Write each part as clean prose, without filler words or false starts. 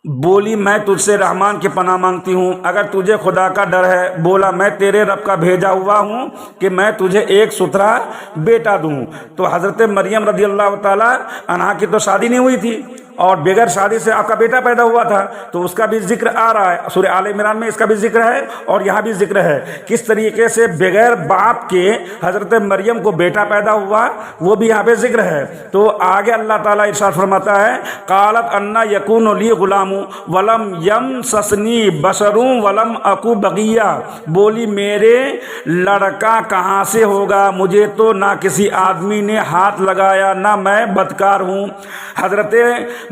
بولی میں تجھ سے رحمان کی پناہ مانگتی ہوں اگر تجھے خدا کا ڈر ہے۔ بولا میں تیرے رب کا بھیجا ہوا ہوں کہ میں تجھے ایک ستھرا بیٹا دوں۔ تو حضرت مریم رضی اللہ تعالی عنہا کی تو شادی نہیں ہوئی تھی اور بغیر شادی سے آپ کا بیٹا پیدا ہوا تھا، تو اس کا بھی ذکر آ رہا ہے سورہ آل عمران میں، اس کا بھی ذکر ہے اور یہاں بھی ذکر ہے کس طریقے سے بغیر باپ کے حضرت مریم کو بیٹا پیدا ہوا، وہ بھی یہاں پہ ذکر ہے۔ تو آگے اللہ تعالیٰ ارشاد فرماتا ہے قالت انا یکون لی غلام ولم یمسسنی بشر ولم اکو بغیہ، بولی میرے لڑکا کہاں سے ہوگا، مجھے تو نہ کسی آدمی نے ہاتھ لگایا نہ میں بدکار ہوں۔ حضرت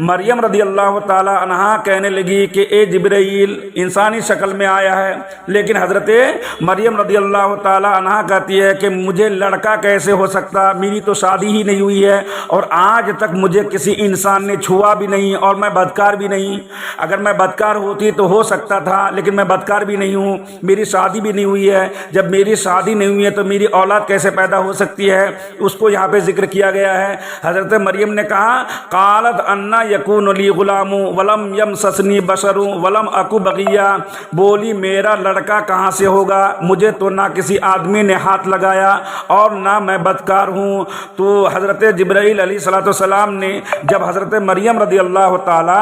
مریم رضی اللہ تعالی عنہا کہنے لگی کہ اے جبرائیل، انسانی شکل میں آیا ہے، لیکن حضرت مریم رضی اللہ تعالی عنہا کہتی ہے کہ مجھے لڑکا کیسے ہو سکتا، میری تو شادی ہی نہیں ہوئی ہے اور آج تک مجھے کسی انسان نے چھوا بھی نہیں اور میں بدکار بھی نہیں۔ اگر میں بدکار ہوتی تو ہو سکتا تھا، لیکن میں بدکار بھی نہیں ہوں، میری شادی بھی نہیں ہوئی ہے۔ جب میری شادی نہیں ہوئی ہے تو میری اولاد کیسے پیدا ہو سکتی ہے، اس کو یہاں پہ ذکر کیا گیا ہے۔ حضرت مریم نے کہا قالت انا یکون لی غلام ولم یمسسنی بشر ولم اکو بغیہ، بولی میرا لڑکا کہاں سے ہوگا، مجھے تو نہ کسی آدمی نے ہاتھ لگایا اور نہ میں بدکار ہوں۔ تو حضرت جبرائیل علیہ الصلوۃ والسلام نے جب حضرت مریم رضی اللہ تعالی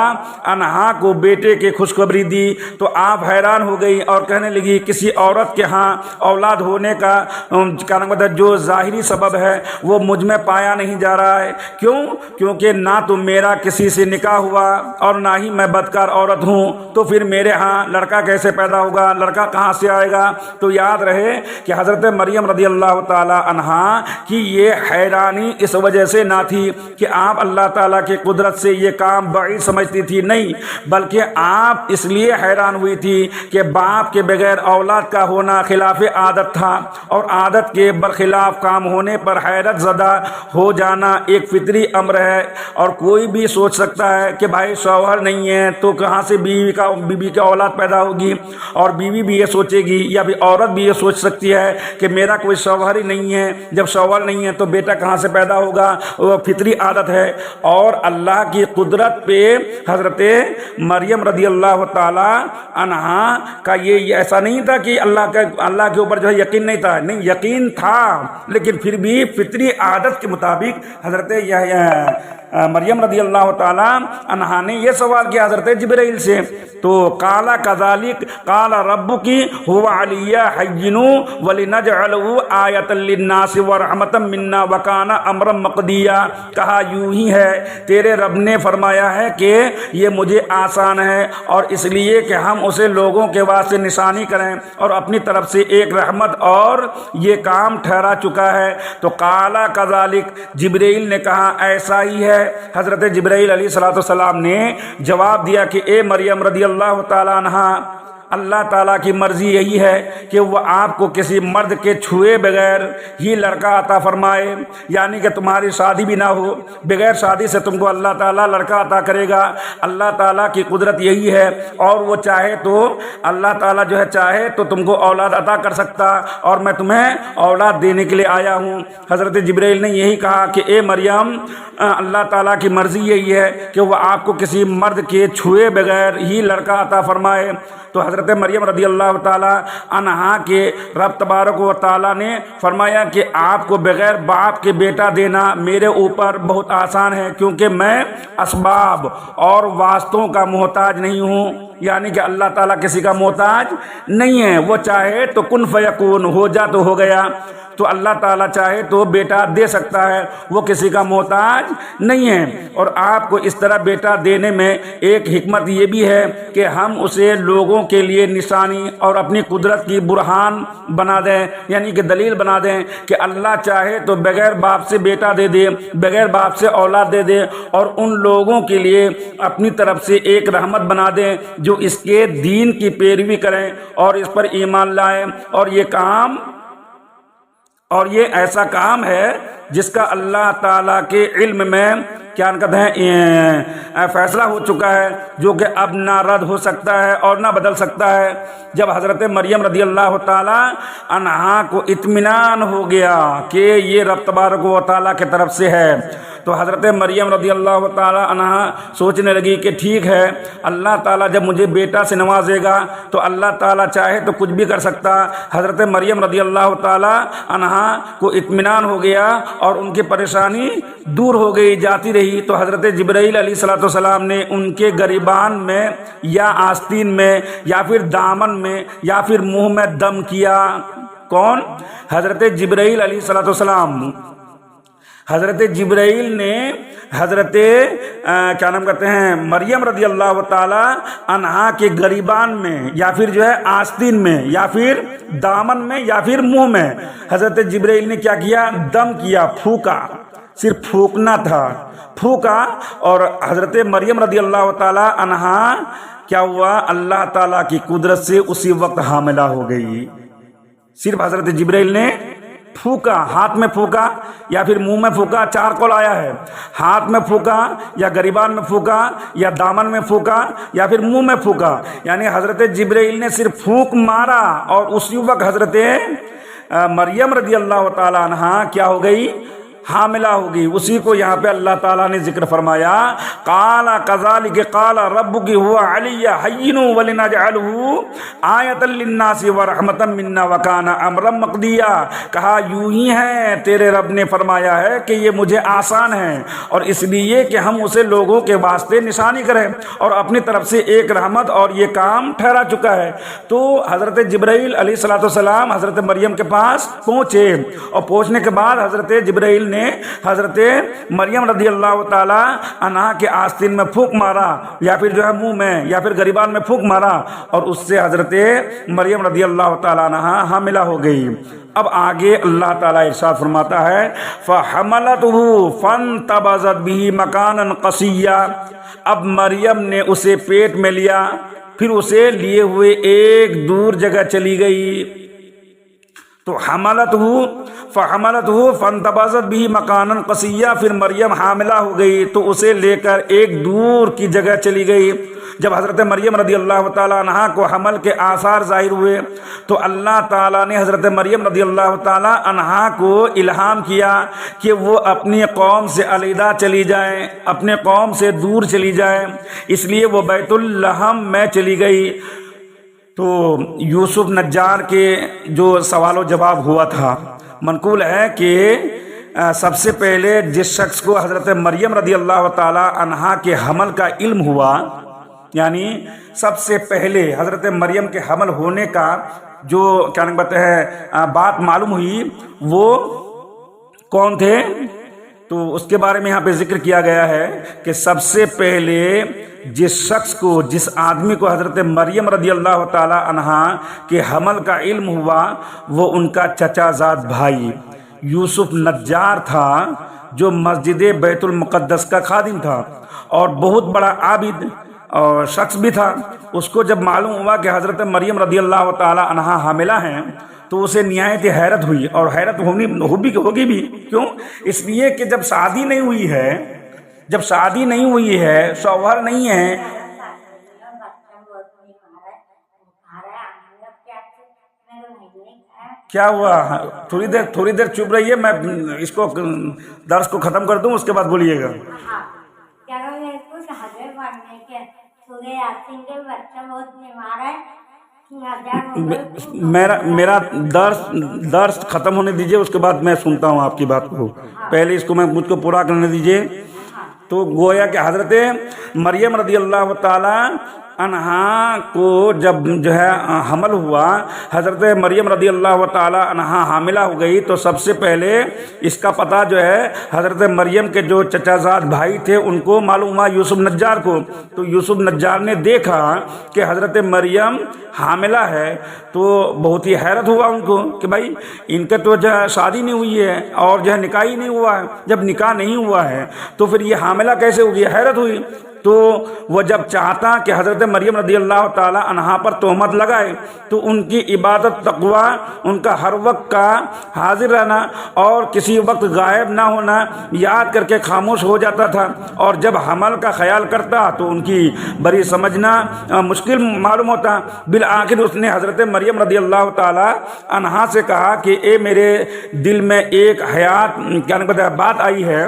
عنہا کو بیٹے کی خوشخبری دی تو آپ حیران ہو گئی اور کہنے لگی کسی عورت کے ہاں اولاد ہونے کا جو ظاہری سبب ہے وہ مجھ میں پایا نہیں جا رہا ہے۔ کیوں؟ کیونکہ نہ تو میرا کسی سے نکاح ہوا اور نہ ہی میں بدکار عورت ہوں، تو پھر میرے ہاں لڑکا کیسے پیدا ہوگا، لڑکا کہاں سے آئے گا؟ تو یاد رہے کہ حضرت مریم رضی اللہ تعالی عنہا کی یہ حیرانی اس وجہ سے نہ تھی کہ آپ اللہ تعالیٰ کی قدرت سے یہ کام بعید سمجھتی تھی، نہیں، بلکہ آپ اس لیے حیران ہوئی تھی کہ باپ کے بغیر اولاد کا ہونا خلاف عادت تھا اور عادت کے برخلاف کام ہونے پر حیرت زدہ ہو جانا ایک فطری امر ہے۔ اور کوئی بھی سوچ سکتا ہے کہ بھائی شوہر نہیں ہے تو کہاں سے بیوی کا اولاد پیدا ہوگی، اور بیوی بھی یہ سوچے گی یا بھی عورت بھی یہ سوچ سکتی ہے کہ میرا کوئی شوہر ہی نہیں ہے، جب شوہر نہیں ہے تو بیٹا کہاں سے پیدا ہوگا، وہ فطری عادت ہے۔ اور اللہ کی قدرت پہ حضرت مریم رضی اللہ تعالی عنہا کا یہ ایسا نہیں تھا کہ اللہ کے اوپر جو ہے یقین نہیں تھا، نہیں، یقین تھا، لیکن پھر بھی فطری عادت کے مطابق حضرت مریم رضی اللہ تعالی عنہا نے یہ سوال کیا حضرت جبرائیل سے۔ تو قال کذالک قال ربک هو علی حین ولنجعلہ آیۃ للناس ورحمۃ منا وکان امرا مقضیا، کہا یوں ہی ہے تیرے رب نے فرمایا ہے کہ یہ مجھے آسان ہے اور اس لیے کہ ہم اسے لوگوں کے واسطے نشانی کریں اور اپنی طرف سے ایک رحمت، اور یہ کام ٹھہرا چکا ہے۔ تو قال کذالک، جبرائیل نے کہا ایسا ہی ہے۔ حضرت جبرائیل علیہ الصلوۃ والسلام نے جواب دیا کہ اے مریم رضی اللہ تعالی عنہا، اللہ تعالیٰ کی مرضی یہی ہے کہ وہ آپ کو کسی مرد کے چھوئے بغیر ہی لڑکا عطا فرمائے، یعنی کہ تمہاری شادی بھی نہ ہو، بغیر شادی سے تم کو اللہ تعالیٰ لڑکا عطا کرے گا۔ اللہ تعالیٰ کی قدرت یہی ہے، اور وہ چاہے تو اللہ تعالیٰ جو ہے چاہے تو تم کو اولاد عطا کر سکتا، اور میں تمہیں اولاد دینے کے لیے آیا ہوں۔ حضرت جبرائیل نے یہی کہا کہ اے مریم، اللہ تعالیٰ کی مرضی یہی ہے کہ وہ آپ کو کسی مرد کے چھوئے بغیر ہی لڑکا عطا فرمائے۔ تو حضرت مریم رضی اللہ تعالی عنہا کے رب تبارک و تعالی نے فرمایا کہ آپ کو بغیر باپ کے بیٹا دینا میرے اوپر بہت آسان ہے، کیونکہ میں اسباب اور واسطوں کا محتاج نہیں ہوں، یعنی کہ اللہ تعالیٰ کسی کا محتاج نہیں ہے، وہ چاہے تو کن فیکون، ہو جا تو ہو گیا۔ تو اللہ تعالیٰ چاہے تو بیٹا دے سکتا ہے، وہ کسی کا محتاج نہیں ہے۔ اور آپ کو اس طرح بیٹا دینے میں ایک حکمت یہ بھی ہے کہ ہم اسے لوگوں کے لیے نشانی اور اپنی قدرت کی برہان بنا دیں، یعنی کہ دلیل بنا دیں کہ اللہ چاہے تو بغیر باپ سے بیٹا دے دے، بغیر باپ سے اولاد دے دے، اور ان لوگوں کے لیے اپنی طرف سے ایک رحمت بنا دیں جو اس کے دین کی پیروی کریں اور اس پر ایمان لائیں۔ اور یہ ایسا کام ہے جس کا اللہ تعالیٰ کے علم میں کیا کہتے ہیں فیصلہ ہو چکا ہے، جو کہ اب نہ رد ہو سکتا ہے اور نہ بدل سکتا ہے۔ جب حضرت مریم رضی اللہ تعالی عنہا کو اطمینان ہو گیا کہ یہ رب تبارک و تعالیٰ کی طرف سے ہے، تو حضرت مریم رضی اللہ تعالی عنہا سوچنے لگی کہ ٹھیک ہے، اللہ تعالیٰ جب مجھے بیٹا سے نوازے گا تو اللہ تعالیٰ چاہے تو کچھ بھی کر سکتا۔ حضرت مریم رضی اللہ تعالی عنہا کو اطمینان ہو گیا اور ان کی پریشانی دور ہو گئی، جاتی رہی۔ تو حضرت جبرائیل علیہ الصلوۃ والسلام نے ان کے گریبان میں یا آستین میں یا پھر دامن میں یا پھر منہ میں دم کیا۔ کون؟ حضرت جبرائیل علیہ الصلوۃ والسلام۔ حضرت جبرائیل نے حضرت کیا نام کہتے ہیں مریم رضی اللہ تعالی عنہا کے گریبان میں یا پھر جو ہے آستین میں یا پھر دامن میں یا پھر منہ میں حضرت جبرائیل نے کیا کیا؟ دم کیا، پھونکا، صرف پھونکنا تھا، پھونکا، اور حضرت مریم رضی اللہ تعالی عنہا کیا ہوا؟ اللہ تعالیٰ کی قدرت سے اسی وقت حاملہ ہو گئی۔ صرف حضرت جبرائیل نے پھونکا، ہاتھ میں پھونکا یا پھر منہ میں پھونکا، چار قول آیا ہے، ہاتھ میں پھونکا یا گریبان میں پھونکا یا دامن میں پھونکا یا پھر منہ میں پھونکا، یعنی حضرت جبرائیل نے صرف پھونک مارا اور اسی وقت حضرت مریم رضی اللہ تعالی عنہا کیا ہو گئی؟ حاملہ ہوگی۔ اسی کو یہاں پہ اللہ تعالیٰ نے ذکر فرمایا، قال کذالک قال ربک هو علی حین ولنجعلہ آیۃ للناس ورحمۃ منا وکان امرا مقضیا۔ کہا یوں ہی ہے تیرے رب نے فرمایا ہے کہ یہ مجھے آسان ہے اور اس لیے کہ ہم اسے لوگوں کے واسطے نشانی کریں اور اپنی طرف سے ایک رحمت، اور یہ کام ٹھہرا چکا ہے۔ تو حضرت جبرائیل علیہ الصلوۃ والسلام حضرت مریم کے پاس پہنچے اور پہنچنے کے بعد حضرت جبرائیل نے حضرت مریم رضی اللہ تعالی عنہا کے آستین میں پھونک مارا یا پھر جو ہے منہ میں یا پھر گریبان میں پھونک مارا اور اس سے حضرت مریم رضی اللہ تعالی عنہا حاملہ ہو گئی۔ اب آگے اللہ تعالیٰ ارشاد فرماتا ہے فَحَمَلَتْهُ فَانْتَبَذَتْ بِهِ مَكَانًا قَصِيًّا۔ اب مریم نے اسے پیٹ میں لیا، پھر اسے لیے ہوئے ایک دور جگہ چلی گئی۔ تو فحملته فانتبذت به مکانا قصیا، پھر مریم حاملہ ہو گئی تو اسے لے کر ایک دور کی جگہ چلی گئی۔ جب حضرت مریم رضی اللہ تعالی عنہا کو حمل کے آثار ظاہر ہوئے تو اللہ تعالیٰ نے حضرت مریم رضی اللہ تعالی عنہا کو الہام کیا کہ وہ اپنی قوم سے علیحدہ چلی جائیں، اپنے قوم سے دور چلی جائیں، اس لیے وہ بیت اللحم میں چلی گئی۔ تو یوسف نجار کے جو سوال و جواب ہوا تھا، منقول ہے کہ سب سے پہلے جس شخص کو حضرت مریم رضی اللہ تعالی عنہا کے حمل کا علم ہوا، یعنی سب سے پہلے حضرت مریم کے حمل ہونے کا جو کیا نکلتا ہے بات معلوم ہوئی، وہ کون تھے؟ تو اس کے بارے میں یہاں پہ ذکر کیا گیا ہے کہ سب سے پہلے جس شخص کو، جس آدمی کو حضرت مریم رضی اللہ تعالی عنہا کے حمل کا علم ہوا، وہ ان کا چچا زاد بھائی یوسف نجار تھا، جو مسجد بیت المقدس کا خادم تھا اور بہت بڑا عابد اور شخص بھی تھا۔ اس کو جب معلوم ہوا کہ حضرت مریم رضی اللہ تعالی عنہا حاملہ ہیں تو اسے نہایت حیرت ہوئی، اور حیرت ہوگی بھی، کیوں؟ اس لیے کہ جب شادی نہیں ہوئی ہے، جب شادی نہیں ہوئی ہے، شوہر نہیں ہے، کیا ہوا؟ تھوڑی دیر چپ رہیے، میں اس کو درس کو ختم کر دوں، اس کے بعد بولیے گا۔ میرا درس ختم ہونے دیجئے، اس کے بعد میں سنتا ہوں آپ کی بات کو، پہلے اس کو مجھ کو پورا کرنے دیجئے۔ تو گویا کہ حضرت مریم رضی اللہ تعالی عنہا کو جب جو ہے حمل ہوا، حضرت مریم رضی اللہ تعالی عنہا حاملہ ہو گئی، تو سب سے پہلے اس کا پتہ جو ہے حضرت مریم کے جو چچا زاد بھائی تھے ان کو معلوم ہوا، یوسف نجار کو۔ تو یوسف نجار نے دیکھا کہ حضرت مریم حاملہ ہے، تو بہت ہی حیرت ہوا ان کو کہ بھائی ان کے تو جو ہے شادی نہیں ہوئی ہے اور جو ہے نکاح ہی نہیں ہوا ہے، جب نکاح نہیں ہوا ہے تو پھر یہ حاملہ کیسے ہوگی؟ حیرت ہوئی۔ تو تو وہ جب چاہتا کہ حضرت مریم رضی اللہ تعالی عنہا پر تہمت لگائے تو ان کی عبادت تقوی، ان کا ہر وقت کا حاضر رہنا اور کسی وقت غائب نہ ہونا یاد کر کے خاموش ہو جاتا تھا، اور جب حمل کا خیال کرتا تو ان کی بری سمجھنا مشکل معلوم ہوتا۔ بالآخر اس نے حضرت مریم رضی اللہ تعالی عنہا سے کہا کہ اے میرے دل میں ایک حیات بات آئی ہے،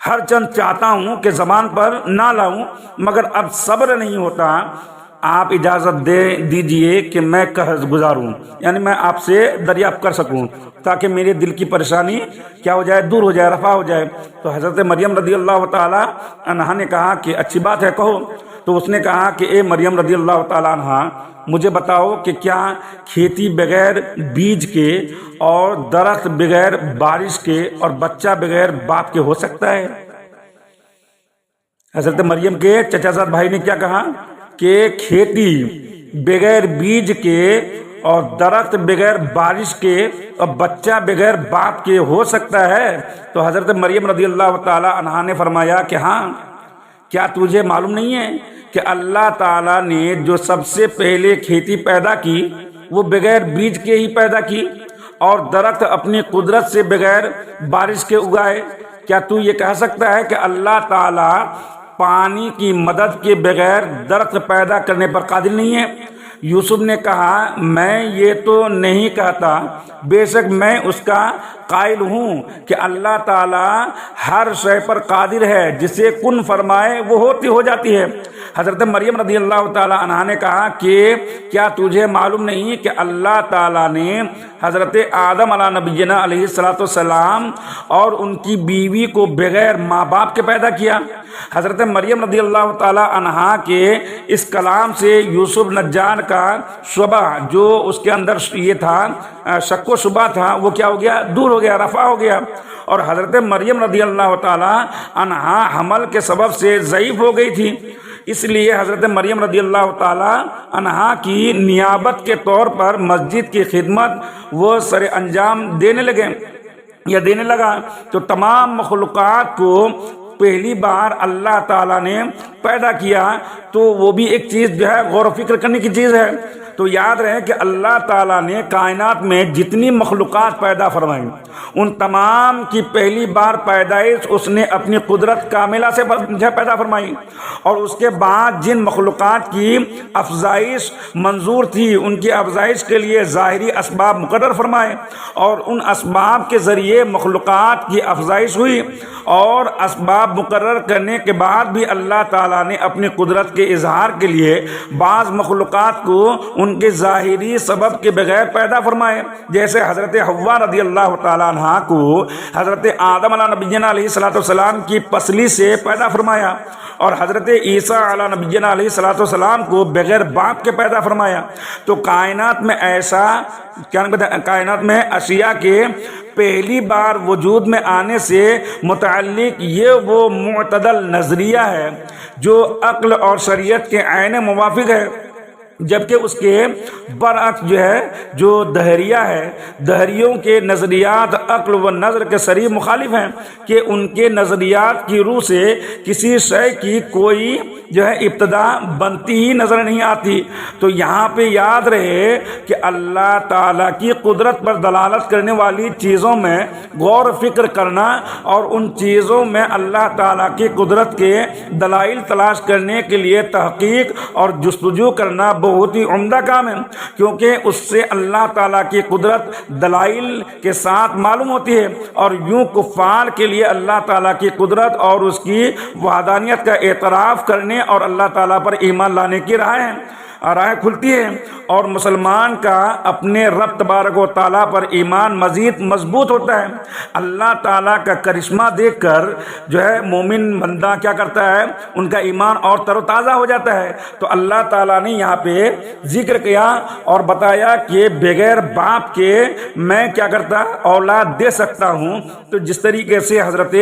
ہر چند چاہتا ہوں کہ زبان پر نہ لاؤں مگر اب صبر نہیں ہوتا، آپ اجازت دے دیجئے کہ میں قرض گزاروں، یعنی میں آپ سے دریافت کر سکوں تاکہ میرے دل کی پریشانی کیا ہو جائے، دور ہو جائے، رفع ہو جائے۔ تو حضرت مریم رضی اللہ تعالی عنہا نے کہا کہ اچھی بات ہے، کہو۔ تو اس نے کہا کہ اے مریم رضی اللہ تعالی عنہا، مجھے بتاؤ کہ کیا کھیتی بغیر بیج کے اور درخت بغیر بارش کے اور بچہ بغیر باپ کے ہو سکتا ہے؟ حضرت مریم کے چچا زاد بھائی نے کیا کہا کہ کھیتی بغیر بیج کے اور درخت بغیر بارش کے اور بچہ بغیر باپ کے ہو سکتا ہے؟ تو حضرت مریم رضی اللہ تعالی عنہا نے فرمایا کہ ہاں، کیا تجھے معلوم نہیں ہے کہ اللہ تعالیٰ نے جو سب سے پہلے کھیتی پیدا کی وہ بغیر بیج کے ہی پیدا کی، اور درخت اپنی قدرت سے بغیر بارش کے اگائے؟ کیا تو یہ کہہ سکتا ہے کہ اللہ تعالیٰ پانی کی مدد کے بغیر درخت پیدا کرنے پر قادر نہیں ہے؟ یوسف نے کہا میں یہ تو نہیں کہتا، بے شک میں اس کا قائل ہوں کہ اللہ تعالیٰ ہر شے پر قادر ہے، جسے کن فرمائے وہ ہوتی ہو جاتی ہے۔ حضرت مریم رضی اللہ تعالی عنہا نے کہا کہ کیا تجھے معلوم نہیں کہ اللہ تعالیٰ نے حضرت آدم علیہ نبینا علیہ السلام اور ان کی بیوی کو بغیر ماں باپ کے پیدا کیا؟ حضرت مریم رضی اللہ تعالی عنہا کے اس کلام سے یوسف نجار کا شبہ، جو اس کے اندر یہ تھا، شک و شبہ تھا، وہ کیا ہو گیا؟ دور ہو گیا، رفع ہو گیا۔ اور حضرت مریم رضی اللہ تعالی عنہا حمل کے سبب سے ضعیف ہو گئی تھی، اس لیے حضرت مریم رضی اللہ تعالی عنہا کی نیابت کے طور پر مسجد کی خدمت وہ سر انجام دینے لگا۔ تو تمام مخلوقات کو پہلی بار اللہ تعالیٰ نے پیدا کیا، تو وہ بھی ایک چیز جو ہے غور و فکر کرنے کی چیز ہے۔ تو یاد رہے کہ اللہ تعالیٰ نے کائنات میں جتنی مخلوقات پیدا فرمائیں ان تمام کی پہلی بار پیدائش اس نے اپنی قدرت کاملہ سے پیدا فرمائی، اور اس کے بعد جن مخلوقات کی افزائش منظور تھی ان کی افزائش کے لیے ظاہری اسباب مقرر فرمائے، اور ان اسباب کے ذریعے مخلوقات کی افزائش ہوئی، اور اسباب مقرر کرنے کے بعد بھی اللہ تعالیٰ نے اپنی قدرت کے اظہار کے لیے بعض مخلوقات کو ان کے ظاہری سبب کے بغیر پیدا فرمائے، جیسے حضرت حوا رضی اللہ تعالیٰ عنہ کو حضرت آدم علیہ نبینا علیہ السلام کی پسلی سے پیدا فرمایا، اور حضرت عیسیٰ علیہ نبینا علیہ السلام کو بغیر باپ کے پیدا فرمایا۔ تو کائنات میں اشیاء کے پہلی بار وجود میں آنے سے متعلق یہ وہ معتدل نظریہ ہے جو عقل اور شریعت کے عین موافق ہے، جبکہ اس کے برعکس جو دہریہ ہے، دہریوں کے نظریات عقل و نظر کے صریح مخالف ہیں، کہ ان کے نظریات کی روح سے کسی شے کی کوئی ابتدا بنتی ہی نظر نہیں آتی۔ تو یہاں پہ یاد رہے کہ اللہ تعالیٰ کی قدرت پر دلالت کرنے والی چیزوں میں غور و فکر کرنا اور ان چیزوں میں اللہ تعالیٰ کی قدرت کے دلائل تلاش کرنے کے لیے تحقیق اور جستجو کرنا بہت ہی عمدہ کام ہے، کیونکہ اس سے اللہ تعالیٰ کی قدرت دلائل کے ساتھ معلوم ہوتی ہے، اور یوں کفار کے لیے اللہ تعالیٰ کی قدرت اور اس کی وحدانیت کا اعتراف کرنے اور اللہ تعالیٰ پر ایمان لانے کی راہیں کھلتی ہے، اور مسلمان کا اپنے رب تبارک و تعالیٰ پر ایمان مزید مضبوط ہوتا ہے۔ اللہ تعالیٰ کا کرشمہ دیکھ کر مومن بندہ کیا کرتا ہے؟ ان کا ایمان اور تر و تازہ ہو جاتا ہے۔ تو اللہ تعالیٰ نے یہاں پہ ذکر کیا اور بتایا کہ بغیر باپ کے میں کیا کرتا؟ اولاد دے سکتا ہوں۔ تو جس طریقے سے حضرت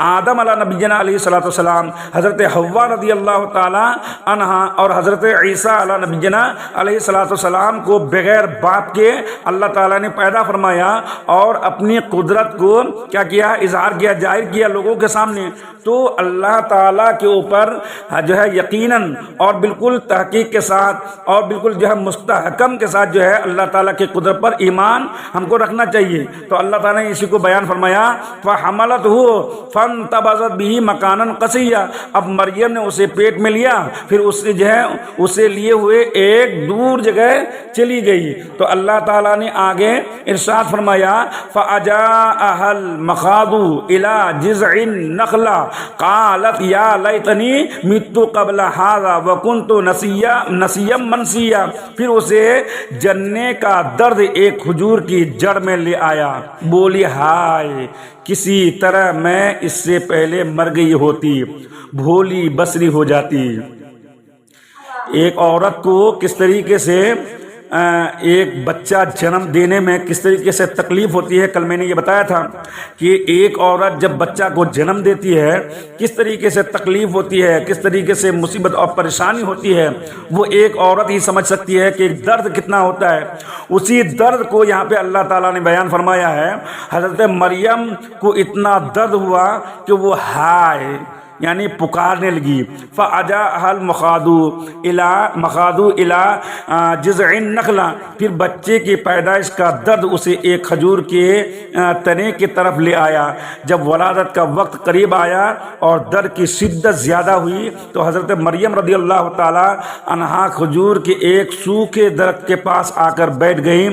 آدم علیہ نبینا علیہ السلام، حضرت حوا رضی اللہ تعالیٰ عنہا اور حضرت عیسیٰ علیہ نبینا علیہ الصلوۃ والسلام کو بغیر باپ کے اللہ تعالیٰ نے پیدا فرمایا اور اپنی قدرت کو کیا کیا، اظہار کیا، ظاہر کیا لوگوں کے سامنے، تو اللہ تعالیٰ کے اوپر جو ہے یقیناً اور بالکل تحقیق کے ساتھ اور بالکل جو ہے مستحکم کے ساتھ جو ہے اللہ تعالیٰ کی قدرت پر ایمان ہم کو رکھنا چاہیے۔ تو اللہ تعالیٰ نے اسی کو بیان فرمایا فَحَمَلَتْهُ فَانْتَبَذَتْ بِهِ مَكَانًا قَصِيًّا، اب مریم نے اسے پیٹ میں لیا، پھر اس نے جو ہے اسے لیے ہوئے ایک دور جگہ چلی گئی۔ تو اللہ تعالیٰ نے آگے ارشاد فرمایا فَأَجَاءَهَا الْمَخَاضُ إِلَى جِذْعِ النَّخْلَةِ قَالَتْ يَا لَيْتَنِي مِتُّ قَبْلَ هَذَا وَكُنْتُ نَسِيًّا مَنْسِيًّا، پھر اسے جننے کا درد ایک کھجور کی جڑ میں لے آیا، بولی ہائے کسی طرح میں اس سے پہلے مر گئی ہوتی، بھولی بصری ہو جاتی۔ ایک عورت کو کس طریقے سے ایک بچہ جنم دینے میں کس طریقے سے تکلیف ہوتی ہے، کل میں نے یہ بتایا تھا کہ ایک عورت جب بچہ کو جنم دیتی ہے کس طریقے سے تکلیف ہوتی ہے، کس طریقے سے مصیبت اور پریشانی ہوتی ہے، وہ ایک عورت ہی سمجھ سکتی ہے کہ درد کتنا ہوتا ہے۔ اسی درد کو یہاں پہ اللہ تعالیٰ نے بیان فرمایا ہے۔ حضرت مریم کو اتنا درد ہوا کہ وہ ہائے یعنی پکارنے لگی، فَأَجَاءَهَا الْمَخَاضُ إِلَى جِذْعِ النَّخْلَةِ، پھر بچے کی پیدائش کا درد اسے ایک کھجور کے تنے کی طرف لے آیا۔ جب ولادت کا وقت قریب آیا اور درد کی شدت زیادہ ہوئی تو حضرت مریم رضی اللہ تعالی عنہا کھجور کے ایک سوکھے درخت کے پاس آ کر بیٹھ گئیں۔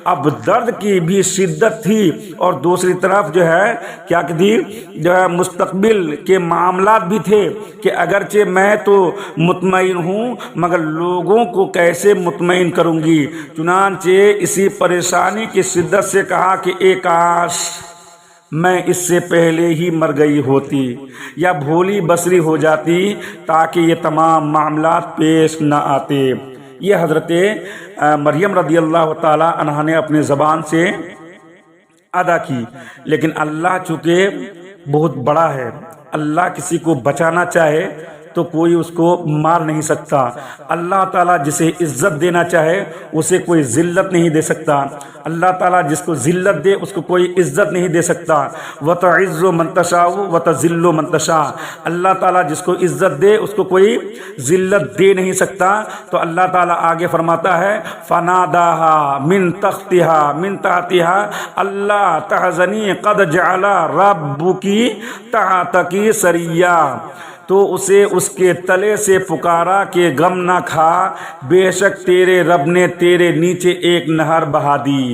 اب درد کی بھی شدت تھی اور دوسری طرف جو ہے کیا تھی، جو ہے مستقبل کے معاملات بھی تھے کہ اگرچہ میں تو مطمئن ہوں مگر لوگوں کو کیسے مطمئن کروں گی۔ چنانچہ اسی پریشانی کی شدت سے کہا کہ اے کاش میں اس سے پہلے ہی مر گئی ہوتی یا بھولی بصری ہو جاتی تاکہ یہ تمام معاملات پیش نہ آتے۔ یہ حضرت مریم رضی اللہ تعالی عنہا نے اپنے زبان سے ادا کی، لیکن اللہ چونکہ بہت بڑا ہے، اللہ کسی کو بچانا چاہے تو کوئی اس کو مار نہیں سکتا۔ اللہ تعالیٰ جسے عزت دینا چاہے اسے کوئی ذلت نہیں دے سکتا، اللہ تعالیٰ جس کو ذلت دے اس کو کوئی عزت نہیں دے سکتا۔ وَتُعِزُّ مَن تَشَاءُ وَتُذِلُّ مَن تَشَاءُ، اللہ تعالیٰ جس کو عزت دے اس کو کوئی ذلت دے نہیں سکتا۔ تو اللہ تعالیٰ آگے فرماتا ہے فَنَادَاهَا مِن تَحْتِهَا أَلَّا تَحْزَنِي قَدْ جَعَلَ رَبُّكِ تَحْتَكِ سَرِيًّا، تو اسے اس کے تلے سے پکارا کہ غم نہ کھا، بے شک تیرے رب نے تیرے نیچے ایک نہر بہا دی۔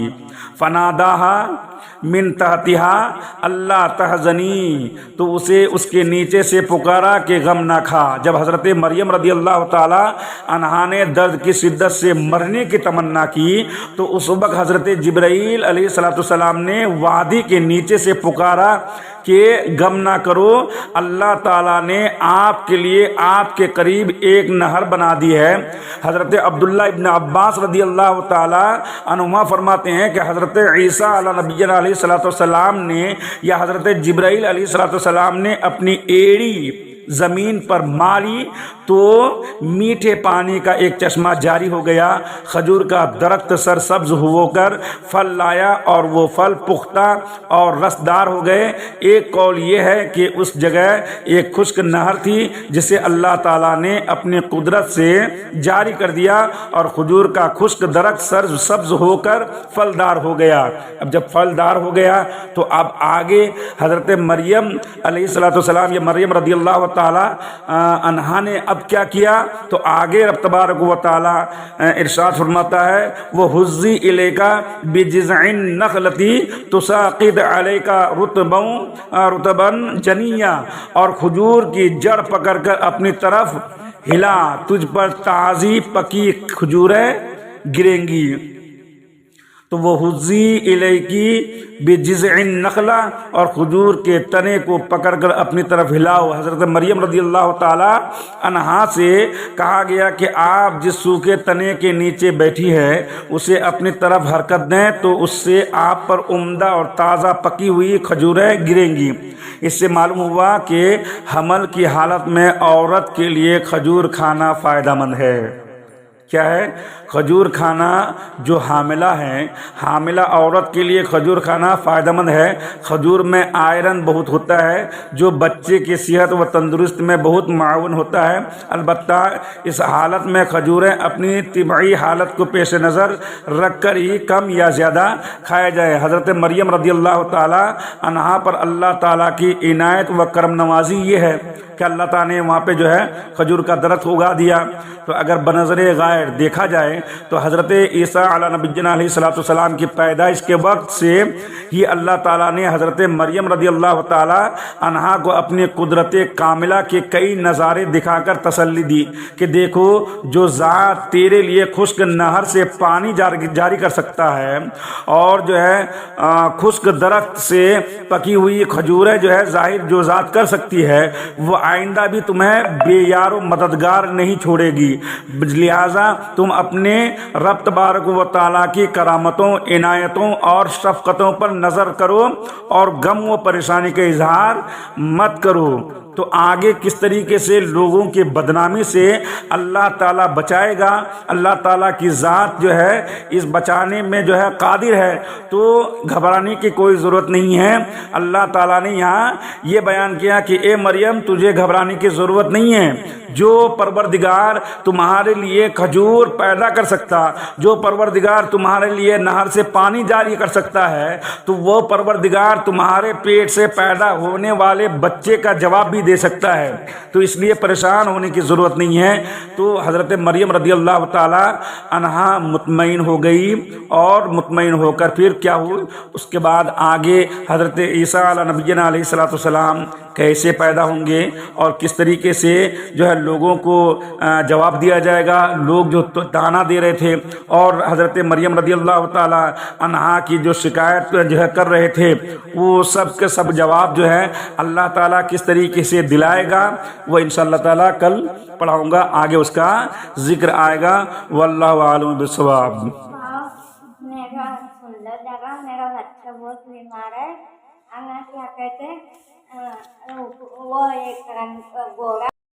فناداها من تحتها اللہ تحزنی، تو اسے اس کے نیچے سے پکارا کہ غم نہ کھا۔ جب حضرت مریم رضی اللہ تعالی عنہا نے درد کی شدت سے مرنے کی تمنا کی تو اس وقت حضرت جبرائیل علیہ السلام نے وادی کے نیچے سے پکارا کہ غم نہ کرو، اللہ تعالیٰ نے آپ کے لیے آپ کے قریب ایک نہر بنا دی ہے۔ حضرت عبداللہ ابن عباس رضی اللہ تعالی عنہما فرماتے ہیں کہ حضرت عیسیٰ علیہ نبی علیہ السلام نے یا حضرت جبرائیل علیہ السلام نے اپنی ایڑی زمین پر ماری تو میٹھے پانی کا ایک چشمہ جاری ہو گیا، کھجور کا درخت سرسبز ہو کر پھل لایا اور وہ پھل پختہ اور رسدار ہو گئے۔ ایک قول یہ ہے کہ اس جگہ ایک خشک نہر تھی جسے اللہ تعالیٰ نے اپنی قدرت سے جاری کر دیا اور کھجور کا خشک درخت سرسبز ہو کر پھلدار ہو گیا۔ اب جب پھلدار ہو گیا تو اب آگے حضرت مریم علیہ السلام یا مریم رضی اللہ تعالی عنہا نے اب کیا کیا تو آگے رب تبارک و تعالی ارشاد فرماتا ہے وَهُزِّي إِلَيْكَ بِجِذْعِ النَّخْلَةِ تُسَاقِطْ عَلَيْكَ رُطَبًا جَنِيًّا، اور کھجور کی جڑ پکڑ کر اپنی طرف ہلا، تجھ پر تازی پکی کھجوریں گریں گی۔ تو وہ حُزِّي إِلَيْكِ بِجِذْعِ النَّخْلَةِ، اور کھجور کے تنے کو پکڑ کر اپنی طرف ہلاؤ۔ حضرت مریم رضی اللہ تعالی عنہا سے کہا گیا کہ آپ جس سوکھے تنے کے نیچے بیٹھی ہے اسے اپنی طرف حرکت دیں تو اس سے آپ پر عمدہ اور تازہ پکی ہوئی کھجوریں گریں گی۔ اس سے معلوم ہوا کہ حمل کی حالت میں عورت کے لیے کھجور کھانا فائدہ مند ہے۔ کیا ہے؟ کھجور کھانا جو حاملہ ہیں، حاملہ عورت کے لیے کھجور کھانا فائدہ مند ہے۔ کھجور میں آئرن بہت ہوتا ہے جو بچے کی صحت و تندرست میں بہت معاون ہوتا ہے۔ البتہ اس حالت میں کھجوریں اپنی طبعی حالت کو پیش نظر رکھ کر ہی کم یا زیادہ کھایا جائے۔ حضرت مریم رضی اللہ تعالی عنہا پر اللہ تعالیٰ کی عنایت و کرم نوازی یہ ہے کہ اللہ تعالیٰ نے وہاں پہ جو ہے کھجور کا درخت اگا دیا۔ تو اگر بنظر غائب دیکھا جائے تو حضرت عیسیٰ علیہ نبینا علیہ الصلوۃ والسلام کی پیدائش کے وقت سے ہی اللہ تعالیٰ نے حضرت مریم رضی اللہ تعالی عنہا کو اپنی قدرت کاملہ کے کئی نظارے دکھا کر تسلی دی کہ دیکھو جو ذات تیرے لیے خشک نہر سے پانی جاری کر سکتا ہے اور جو ہے خشک درخت سے پکی ہوئی کھجوریں جو ہے ظاہر جو ذات کر سکتی ہے، وہ آئندہ بھی تمہیں بے یار و مددگار نہیں چھوڑے گی۔ لہٰذا تم اپنے رب تبارک و تعالیٰ کی کرامتوں، عنایتوں اور شفقتوں پر نظر کرو اور غم و پریشانی کا اظہار مت کرو۔ تو آگے کس طریقے سے لوگوں کی بدنامی سے اللہ تعالیٰ بچائے گا، اللہ تعالیٰ کی ذات جو ہے اس بچانے میں جو ہے قادر ہے، تو گھبرانے کی کوئی ضرورت نہیں ہے۔ اللہ تعالیٰ نے یہاں یہ بیان کیا کہ اے مریم تجھے گھبرانے کی ضرورت نہیں ہے۔ جو پروردگار تمہارے لیے کھجور پیدا کر سکتا، جو پروردگار تمہارے لیے نہر سے پانی جاری کر سکتا ہے، تو وہ پروردگار تمہارے پیٹ سے پیدا ہونے والے بچے کا جواب بھی دے سکتا ہے، تو اس لیے پریشان ہونے کی ضرورت نہیں ہے۔ تو حضرت مریم رضی اللہ تعالی عنہا مطمئن ہو گئی، اور مطمئن ہو کر پھر کیا ہوا، اس کے بعد آگے حضرت عیسیٰ علیہ نبینا علیہ الصلوۃ والسلام کیسے پیدا ہوں گے اور کس طریقے سے جو ہے لوگوں کو جواب دیا جائے گا۔ لوگ جو تانا دے رہے تھے اور حضرت مریم رضی اللہ تعالی عنہا کی جو شکایت جو ہے کر رہے تھے، وہ سب کے سب جواب جو ہے اللہ تعالیٰ کس طریقے سے دلائے گا، وہ انشاءاللہ تعالیٰ کل پڑھاؤں گا، آگے اس کا ذکر آئے گا۔ واللہ عالم بالصواب۔ میرا سندر جگہ، میرا بچہ بہت بیمار ہے، کیا کہتے وہ ایک رنگ گوڑا